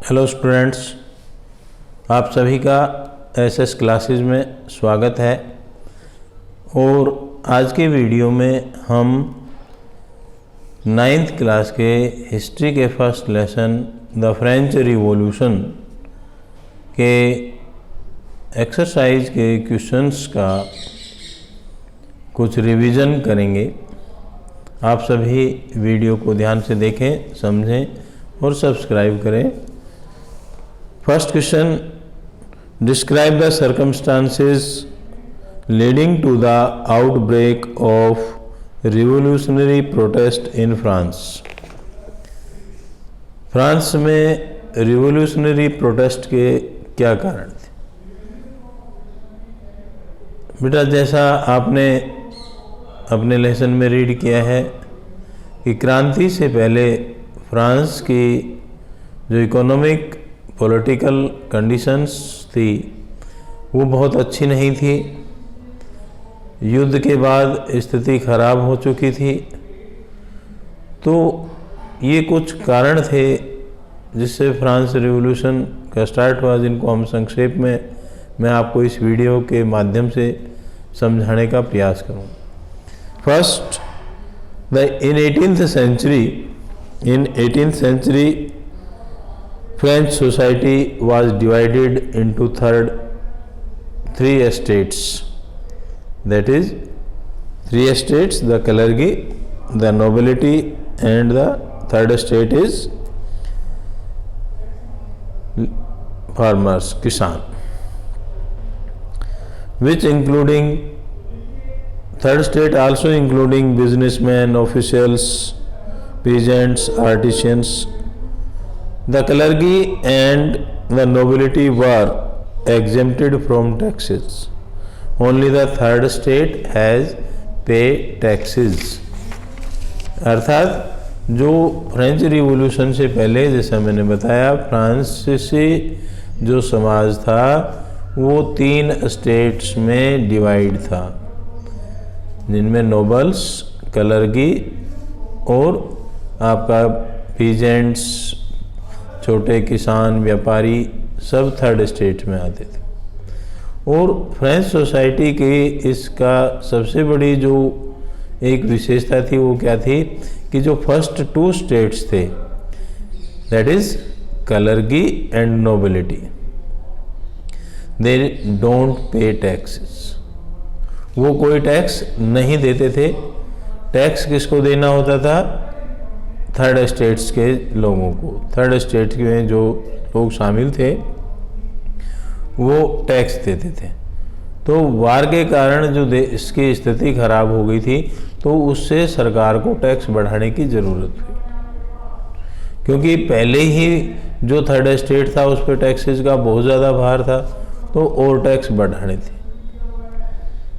Hello students, आप सभी का एसएस क्लासेस में स्वागत है। और आज के वीडियो में हम 9th क्लास के हिस्ट्री के first lesson the French revolution के एक्सरसाइज के क्वेश्चंस का कुछ रिवीजन करेंगे। आप सभी वीडियो को ध्यान से देखें, समझें और सब्सक्राइब करें। First question, describe the circumstances leading to the outbreak of revolutionary protest in France. France में रिवोल्यूशनरी प्रोटेस्ट के क्या कारण थे? बेटा, जैसा आपने अपने लेसन में रीड किया है कि क्रांति से पहले फ्रांस की जो इकोनॉमिक पॉलिटिकल कंडीशंस थी वो बहुत अच्छी नहीं थी। युद्ध के बाद स्थिति खराब हो चुकी थी। तो ये कुछ कारण थे जिससे फ्रांस रिवॉल्यूशन का स्टार्ट हुआ, जिनको हम संक्षेप में मैं आपको इस वीडियो के माध्यम से समझाने का प्रयास करूँ। First, in 18th century French society was divided into three estates. That is, three estates: the clergy, the nobility, and the third estate is farmers, kisan, which including third state also including businessmen, officials, peasants, artisans. The clergy and the nobility were exempted from taxes. Only the third state has pay taxes. अर्थात जो French revolution से पहले, जैसा मैंने बताया, France से जो समाज था वो 3 स्टेट्स में डिवाइड था, जिनमें नोबल्स, क्लर्गी और आपका पीजेंट्स, छोटे किसान, व्यापारी, सब थर्ड स्टेट में आते थे। और फ्रेंच सोसाइटी की इसका सबसे बड़ी जो एक विशेषता थी वो क्या थी कि जो फर्स्ट 2 स्टेट्स थे, that is clergy and nobility, they don't pay taxes. वो कोई टैक्स नहीं देते थे। टैक्स किसको देना होता था? थर्ड स्टेट्स के लोगों को। थर्ड स्टेट में जो लोग शामिल थे वो टैक्स देते थे। तो वार के कारण जो इसकी स्थिति खराब हो गई थी, तो उससे सरकार को टैक्स बढ़ाने की ज़रूरत हुई, क्योंकि पहले ही जो थर्ड स्टेट था उस पर टैक्सेस का बहुत ज़्यादा भार था, तो और टैक्स बढ़ाने थे।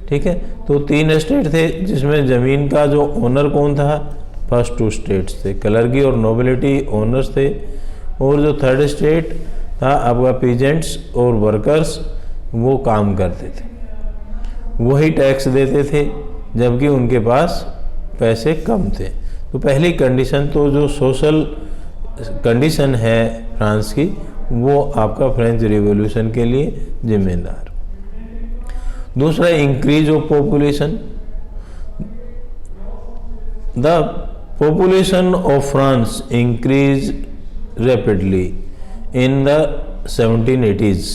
ठीक है, तो 3 स्टेट थे जिसमें ज़मीन का जो ओनर कौन था? फर्स्ट 2 स्टेट्स थे, क्लर्गी और नोबिलिटी ओनर्स थे। और जो थर्ड स्टेट था आपका पीजेंट्स और वर्कर्स, वो काम करते थे, वही टैक्स देते थे, जबकि उनके पास पैसे कम थे। तो पहली कंडीशन, तो जो सोशल कंडीशन है फ्रांस की, वो आपका फ्रेंच रिवॉल्यूशन के लिए जिम्मेदार। दूसरा, increase of population. The population of France increased rapidly in the 1780s.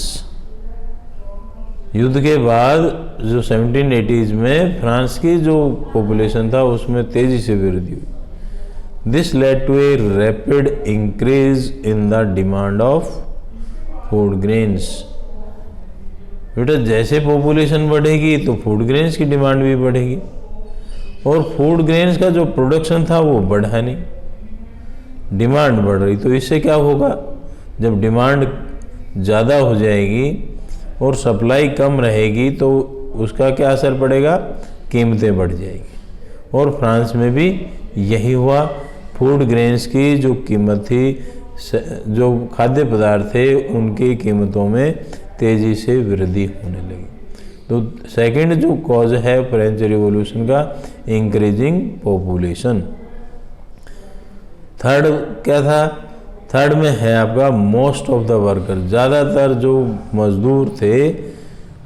युद्ध के बाद जो 1780s में फ्रांस की जो पॉपुलेशन था उसमें तेजी से वृद्धि हुई। This led to a rapid increase in the demand of food grains. बेटा, जैसे पॉपुलेशन बढ़ेगी तो फूड ग्रेन्स की डिमांड भी बढ़ेगी, और फूड ग्रेन्स का जो प्रोडक्शन था वो बढ़ा नहीं, डिमांड बढ़ रही। तो इससे क्या होगा? जब डिमांड ज़्यादा हो जाएगी और सप्लाई कम रहेगी तो उसका क्या असर पड़ेगा? कीमतें बढ़ जाएगी। और फ्रांस में भी यही हुआ। फूड ग्रेन्स की जो कीमत थी, जो खाद्य पदार्थ थे, उनकी कीमतों में तेज़ी से वृद्धि होने लगी। तो सेकंड जो कॉज है फ्रेंच रिवॉल्यूशन का, इंक्रीजिंग पॉपुलेशन। थर्ड क्या था? थर्ड में है आपका मोस्ट ऑफ द वर्कर, ज़्यादातर जो मजदूर थे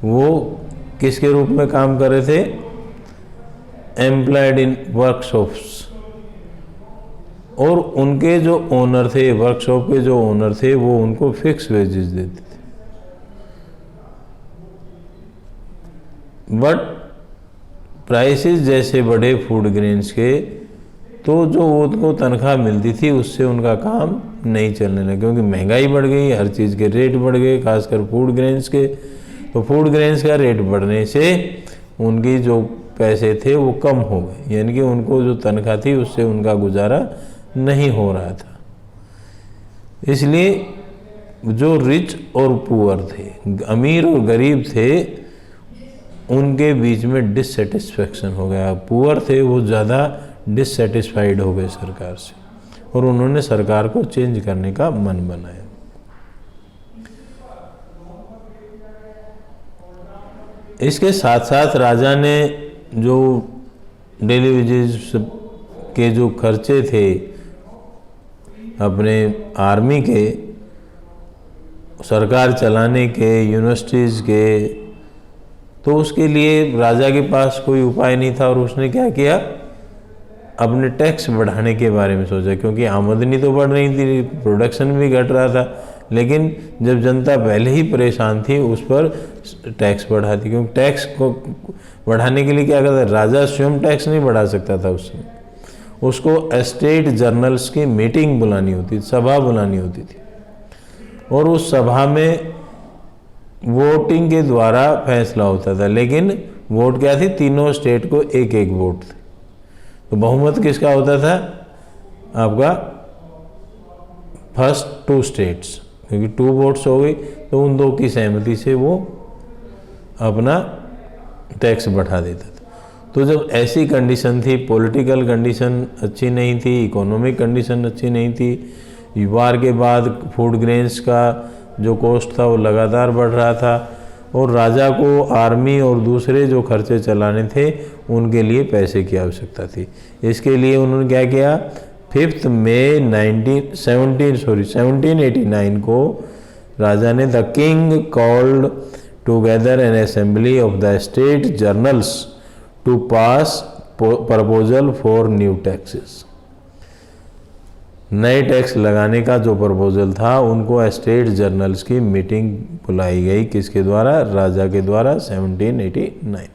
वो किसके रूप में काम कर रहे थे? Employed in workshops. और उनके जो ओनर थे, वर्कशॉप के जो ओनर थे, वो उनको फिक्स वेजेस देते थे। बट प्राइसेस जैसे बढ़े फूड ग्रेन्स के, तो जो उनको तनख्वाह मिलती थी उससे उनका काम नहीं चलने लगा, क्योंकि महंगाई बढ़ गई, हर चीज़ के रेट बढ़ गए, खासकर फूड ग्रेन्स के। तो फूड ग्रेन्स का रेट बढ़ने से उनकी जो पैसे थे वो कम हो गए, यानी कि उनको जो तनख्वाह थी उससे उनका गुजारा नहीं हो रहा था। इसलिए जो रिच और पुअर थे, अमीर और गरीब थे, उनके बीच में डिससेटिस्फैक्शन हो गया। पुअर थे वो ज़्यादा डिससेटिस्फाइड हो गए सरकार से, और उन्होंने सरकार को चेंज करने का मन बनाया। इसके साथ साथ राजा ने जो डेली वेजेस के जो खर्चे थे अपने आर्मी के, सरकार चलाने के, यूनिवर्सिटीज़ के, तो उसके लिए राजा के पास कोई उपाय नहीं था। और उसने क्या किया? अपने टैक्स बढ़ाने के बारे में सोचा, क्योंकि आमदनी तो बढ़ रही थी, प्रोडक्शन भी घट रहा था, लेकिन जब जनता पहले ही परेशान थी उस पर टैक्स बढ़ा दी। क्योंकि टैक्स को बढ़ाने के लिए क्या करता? राजा स्वयं टैक्स नहीं बढ़ा सकता था उससे, उसको स्टेट जर्नल्स की मीटिंग बुलानी होती, सभा बुलानी होती थी, और उस सभा में वोटिंग के द्वारा फैसला होता था। लेकिन वोट क्या थी? तीनों स्टेट को एक एक वोट थे। तो बहुमत किसका होता था? आपका फर्स्ट 2 स्टेट्स, क्योंकि 2 वोट्स हो गई तो उन 2 की सहमति से वो अपना टैक्स बढ़ा देता था। तो जब ऐसी कंडीशन थी, पॉलिटिकल कंडीशन अच्छी नहीं थी, इकोनॉमिक कंडीशन अच्छी नहीं थी, वार के बाद फूड ग्रेन्स का जो कॉस्ट था वो लगातार बढ़ रहा था, और राजा को आर्मी और दूसरे जो खर्चे चलाने थे उनके लिए पैसे की आवश्यकता थी। इसके लिए उन्होंने क्या किया? 5 मई 1789 को राजा ने the king called together an assembly of the state journals to pass proposal for new taxes. नए टैक्स लगाने का जो प्रपोजल था उनको स्टेट जर्नल्स की मीटिंग बुलाई गई, किसके द्वारा? राजा के द्वारा, 1789।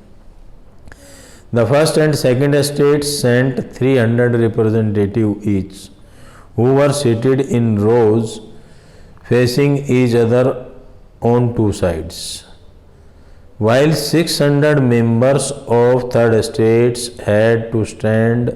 The first and second states sent 300 representatives each, who were seated in rows facing each other on 2 sides, while 600 members of third states had to stand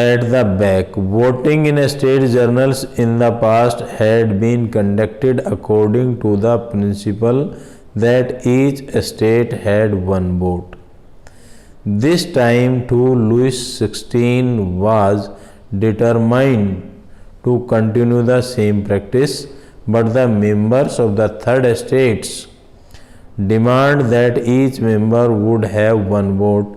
at the back. Voting in state journals in the past had been conducted according to the principle that each state had 1 vote. This time too Louis XVI was determined to continue the same practice, but the members of the third states demand that each member would have 1 vote.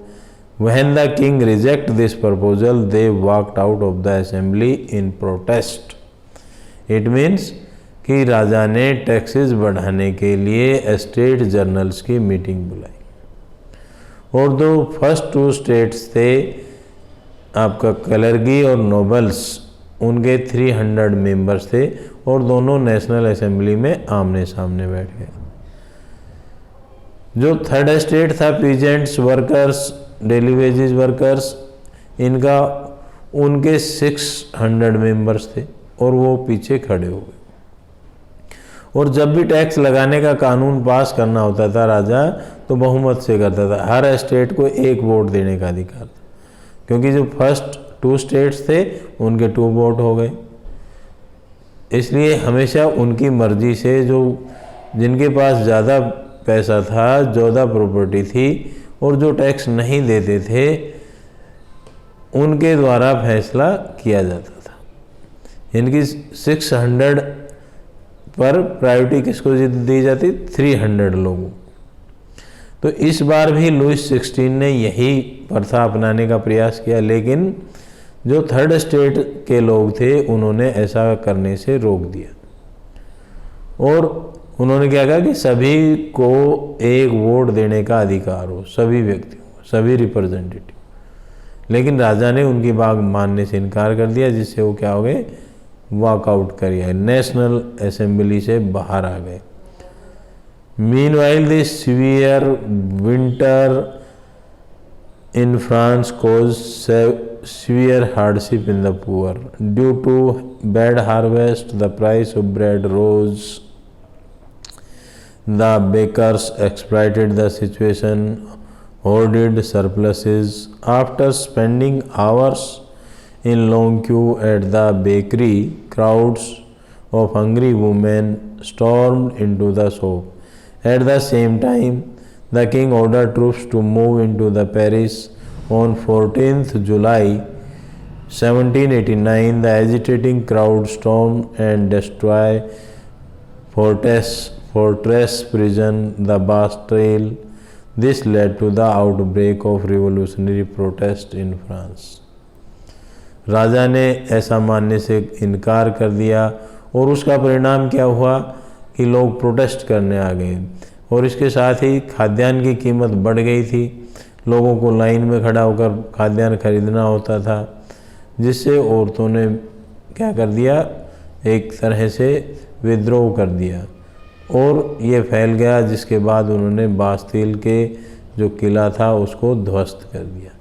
When the king rejected this proposal, they walked out of the assembly in protest. It means कि राजा ने taxes बढ़ाने के लिए state journals की meeting बुलाई, और जो first 2 states थे आपका कलरगी और नोबल्स, उनके 300 मेंबर्स थे, और दोनों नेशनल असेंबली में आमने सामने बैठ गए। जो थर्ड स्टेट था, peasants, workers, daily wages workers, इनका उनके 600 मेंबर्स थे, और वो पीछे खड़े हो गए। और जब भी टैक्स लगाने का कानून पास करना होता था राजा, तो बहुमत से करता था, हर स्टेट को 1 वोट देने का अधिकार था, क्योंकि जो फर्स्ट 2 स्टेट्स थे उनके 2 वोट हो गए। इसलिए हमेशा उनकी मर्जी से, जो जिनके पास ज़्यादा पैसा था, ज़्यादा प्रॉपर्टी थी, और जो टैक्स नहीं देते थे, उनके द्वारा फैसला किया जाता था। इनकी 600 पर प्रायोरिटी किसको दी जाती? 300 लोगों। तो इस बार भी लुईस XVI ने यही प्रथा अपनाने का प्रयास किया, लेकिन जो थर्ड स्टेट के लोग थे उन्होंने ऐसा करने से रोक दिया और उन्होंने क्या कहा कि सभी को एक वोट देने का अधिकार हो, सभी व्यक्तियों को, सभी रिप्रेजेंटेटिव। लेकिन राजा ने उनकी बात मानने से इनकार कर दिया, जिससे वो क्या हो गए, वॉकआउट कर गए, नेशनल असेंबली से बाहर आ गए। Meanwhile the severe winter in France caused severe hardship in the poor. Due to bad harvest, the price of bread rose. The bakers exploited the situation, hoarded surpluses. After spending hours in long queue at the bakery, crowds of hungry women stormed into the shop. At the same time, the king ordered troops to move into the Paris. On 14th July 1789, the agitating crowd stormed and destroyed fortress prison, the Bastille. This led to the outbreak of revolutionary protest in France. राजा ने ऐसा मानने से इनकार कर दिया और उसका परिणाम क्या हुआ कि लोग प्रोटेस्ट करने आ गए और इसके साथ ही खाद्यान्न की कीमत बढ़ गई थी। लोगों को लाइन में खड़ा होकर खाद्यान्न खरीदना होता था, जिससे औरतों ने क्या कर दिया, एक तरह से विद्रोह कर दिया और ये फैल गया, जिसके बाद उन्होंने बास्तील के जो किला था उसको ध्वस्त कर दिया।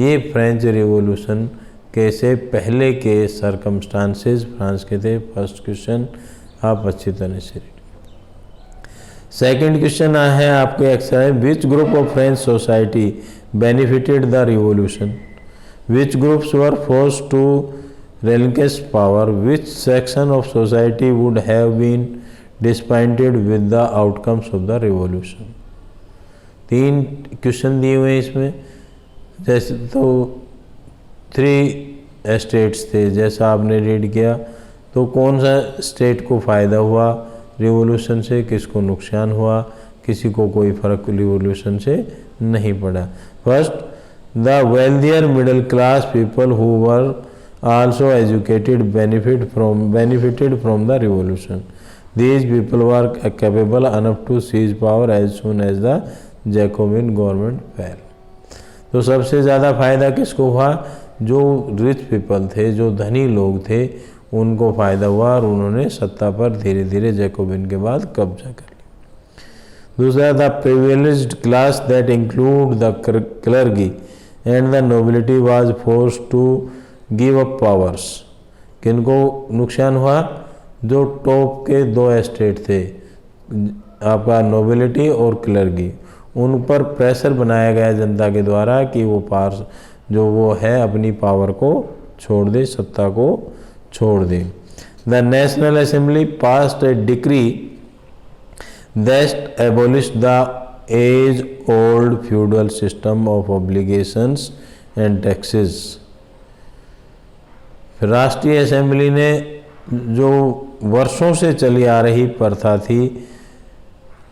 ये फ्रेंच रिवॉल्यूशन के से पहले के सरकमस्टांसेस फ्रांस के थे। फर्स्ट क्वेश्चन आप अच्छी तरह से रीड। सेकेंड क्वेश्चन है आपके exercise, which group of French society benefited the revolution, which groups were forced to relinquish power, which section of society would have been disappointed with the outcomes of the revolution। 3 question दिए हुए हैं इसमें। जैसे तो 3 states थे, जैसा आपने read किया, तो कौन सा स्टेट को फ़ायदा हुआ रिवॉल्यूशन से, किसको नुकसान हुआ, किसी को कोई फ़र्क रिवॉल्यूशन से नहीं पड़ा। First, the wealthier middle class people who were also educated benefited from the revolution. These people were capable enough to seize power as soon as the Jacobin government fell। तो सबसे ज़्यादा फ़ायदा किसको हुआ, जो रिच पीपल थे, जो धनी लोग थे, उनको फ़ायदा हुआ और उन्होंने सत्ता पर धीरे धीरे जैकोबिन के बाद कब्जा कर लिया। दूसरा, the privileged class that include the clergy and the nobility was forced to give up powers. किनको नुकसान हुआ, जो टॉप के 2 स्टेट थे, आपका नोबिलिटी और क्लर्गी, उन पर प्रेशर बनाया गया जनता के द्वारा कि वो पावर जो वो है अपनी पावर को छोड़ दे, सत्ता को छोड़ दे। The National Assembly passed a decree that abolished the age old feudal system of obligations and taxes. राष्ट्रीय असेंबली ने जो वर्षों से चली आ रही प्रथा थी,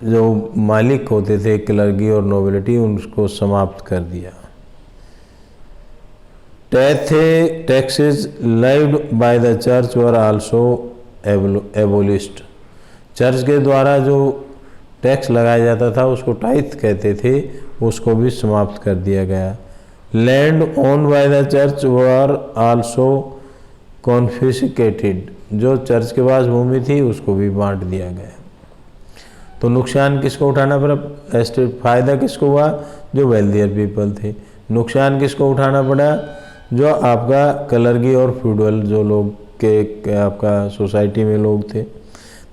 जो मालिक होते थे क्लर्गी और नोबिलिटी, उनको समाप्त कर दिया। Taxes levied by the church were also abolished. Church के द्वारा जो टैक्स लगाया जाता था उसको टाइथ कहते थे, उसको भी समाप्त कर दिया गया। Land owned by the church were also confiscated. जो चर्च के पास भूमि थी उसको भी बांट दिया गया। तो नुकसान किसको उठाना पड़ा, फ़ायदा किसको हुआ, जो वेल्थियर पीपल थे। नुकसान किसको उठाना पड़ा, जो आपका क्लर्गी और फ्यूडल जो लोग के आपका सोसाइटी में लोग थे।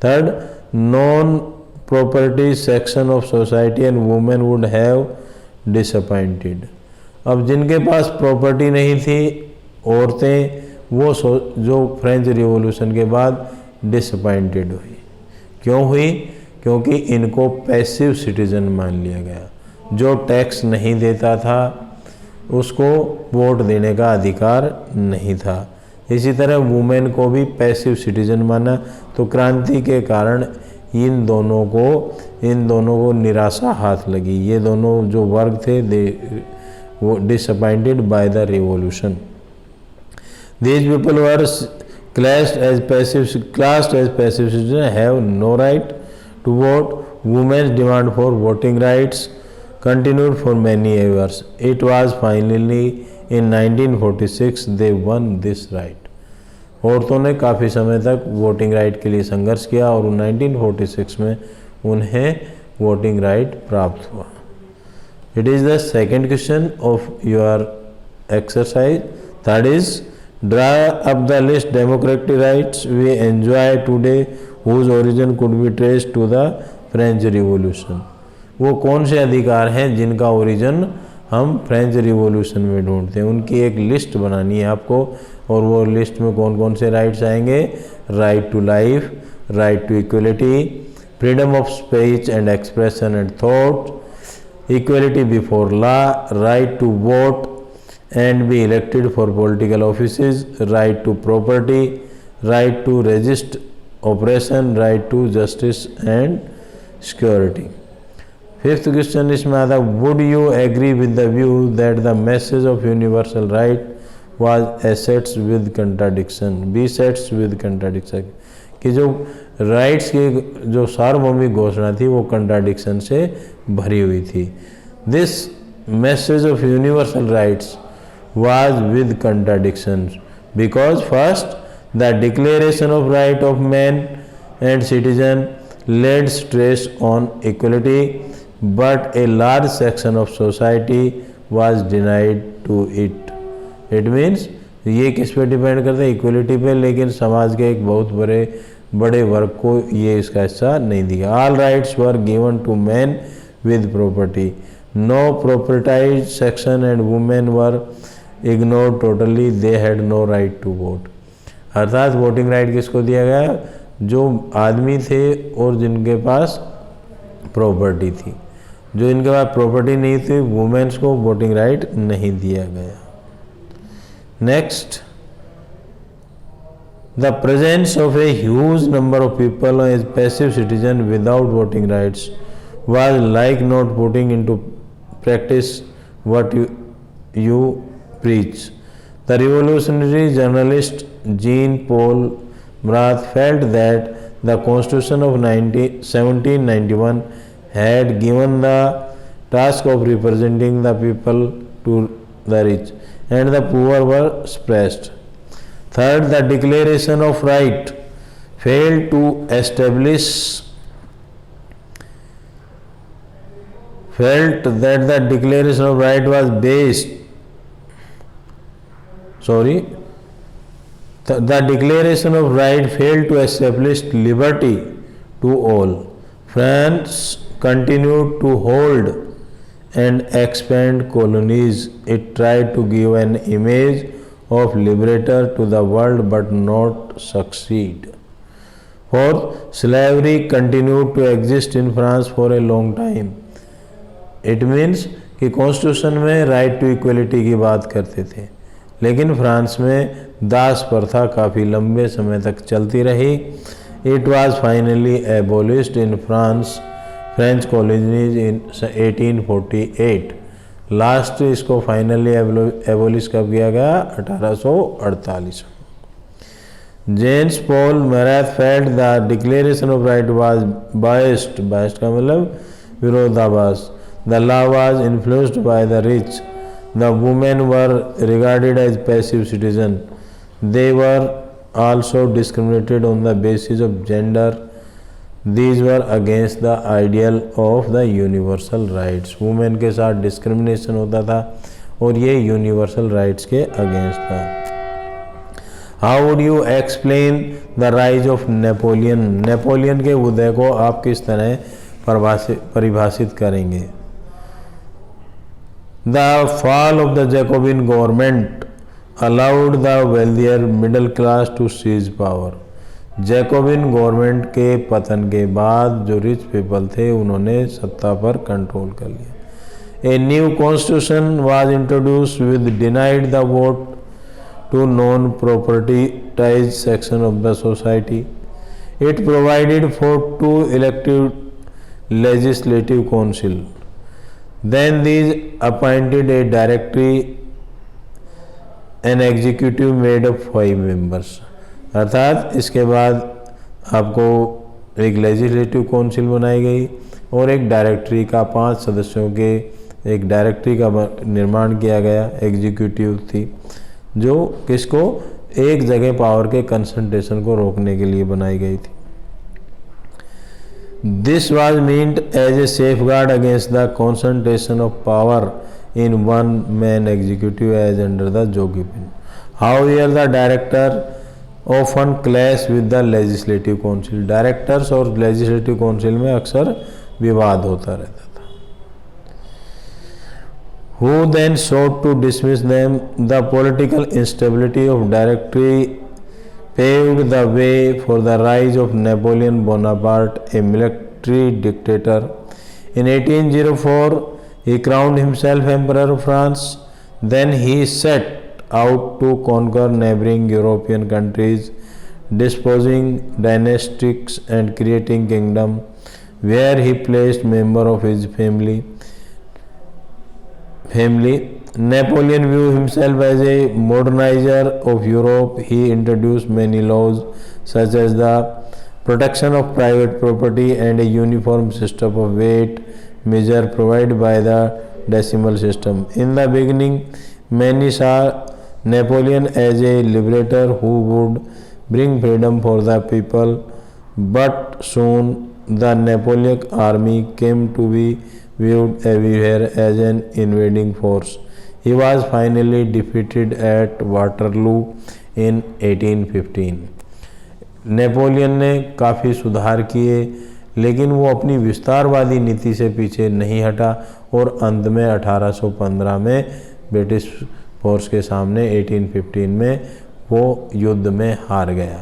Third, non property section of society and women would have disappointed. अब जिनके पास प्रॉपर्टी नहीं थी, औरतें, वो जो फ्रेंच रिवॉल्यूशन के बाद डिसअपॉइंटेड हुई। क्यों हुई, क्योंकि इनको पैसिव सिटीजन मान लिया गया। जो टैक्स नहीं देता था उसको वोट देने का अधिकार नहीं था। इसी तरह वुमेन को भी पैसिव सिटीजन माना। तो क्रांति के कारण इन दोनों को निराशा हाथ लगी। ये दोनों जो वर्ग थे वो disappointed by the revolution. These people were classed as passive citizens, have no right to vote. Women's demand for voting rights continued for many years. It was finally in 1946 they won this right. औरतों ने काफ़ी समय तक voting right के लिए संघर्ष किया और 1946 में उन्हें वोटिंग राइट प्राप्त हुआ. It is the second question of your exercise. Third is draw up the list democratic rights we enjoy today whose origin could be traced to the French revolution. वो कौन से अधिकार हैं जिनका ओरिजिन हम French revolution में ढूंढते हैं. उनकी एक लिस्ट बनानी है आपको और वो लिस्ट में कौन कौन से राइट्स आएंगे. Right to life, right to equality, freedom of speech and expression and thought, equality before law, right to vote and be elected for political offices, right to property, right to resist oppression, right to justice and security. Fifth question इसमें आता है, would you agree with the view that the message of universal right was assets with contradiction, besets with contradiction, कि जो rights की जो सार्वभौमिक घोषणा थी वो कंट्राडिक्शन से भरी हुई थी. This message of universal rights was with contradictions because first the declaration of right of man and citizen laid stress on equality, but a large section of society was denied to it. It means ये किस पे depend करता है, equality पे, लेकिन समाज के एक बहुत बड़े वर्ग को ये इसका हिस्सा नहीं दिया. All rights were given to men with property. No propertized section and women were ignored totally, they had no right to vote. अर्थात वोटिंग राइट किसको दिया गया, जो आदमी थे और जिनके पास प्रॉपर्टी थी. जो इनके पास प्रॉपर्टी नहीं थी वुमेन्स को वोटिंग राइट नहीं दिया गया. Next, the presence of a huge number of people as passive citizen without voting rights was like not putting into practice what you preach. The revolutionary journalist Jean-Paul Marat felt that the Constitution of 1791 had given the task of representing the people to the rich and the poor were suppressed. Third, the Declaration of Right failed to establish felt that the Declaration of Right was based the Declaration of Right failed to establish liberty to all. France continued to hold and expand colonies. It tried to give an image of liberator to the world but not succeed. Fourth, slavery continued to exist in France for a long time. It means कि constitution में right to equality की बात करते थे, लेकिन France में दास प्रथा काफ़ी लंबे समय तक चलती रही. It was finally abolished in French colonies in 1848. Last इसको फाइनली एबोलिश कब किया गया, 1848. James Paul Marat felt the declaration of right was biased का मतलब विरोधाभास. The law was influenced by the rich. The women were regarded as passive citizens. They were also discriminated on the basis of gender. These were against the ideal of the universal rights. Women के साथ discrimination होता था और ये universal rights के against था. How would you explain the rise of Napoleon? Napoleon के उदय को आप किस तरह परिभाषित करेंगे. The fall of the Jacobin government allowed the wealthier middle class to seize power. Jacobian government के पतन के बाद जो रिच पीपल थे उन्होंने सत्ता पर कंट्रोल कर लिया. A new constitution was introduced which denied the vote to non-propertized section of the society. It provided for 2 elected legislative council. Then these appointed a directory an executive made of 5 members, अर्थात इसके बाद आपको एक legislative council बनाई गई और एक directory का 5 सदस्यों के एक डायरेक्टरी का निर्माण किया गया, एग्जीक्यूटिव थी, जो किसको एक जगह पावर के कंसंट्रेशन को रोकने के लिए बनाई गई थी। This was meant as a safeguard against the concentration of power in one man executive as under the Jacobins. However the director often clash with the legislative council, directors और legislative council में अक्सर विवाद होता रहता था। Who then sought to dismiss them? The political instability of directory paved the way for the rise of Napoleon Bonaparte, a military dictator. In 1804, he crowned himself Emperor of France. Then he set out to conquer neighboring European countries, disposing dynastics and creating kingdom, where he placed members of his family. Napoleon viewed himself as a modernizer of Europe. He introduced many laws such as the protection of private property and a uniform system of weight measure provided by the decimal system. In the beginning, many saw Napoleon as a liberator who would bring freedom for the people, but soon the Napoleonic army came to be viewed everywhere as an invading force. He was finally defeated at Waterloo in 1815. Napoleon ने काफ़ी सुधार किए, लेकिन वो अपनी विस्तारवादी नीति से पीछे नहीं हटा और अंत में 1815 में ब्रिटिश फोर्स के सामने 1815 में वो युद्ध में हार गया।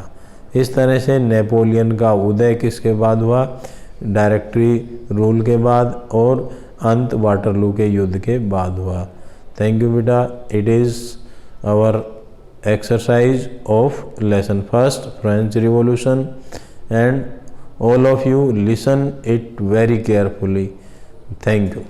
इस तरह से नेपोलियन का उदय किसके बाद हुआ? डायरेक्टरी रूल के बाद, और अंत वाटरलू के युद्ध के बाद हुआ। थैंक यू बेटा। It is our exercise of lesson first, French Revolution, and all of you listen it very carefully. Thank you.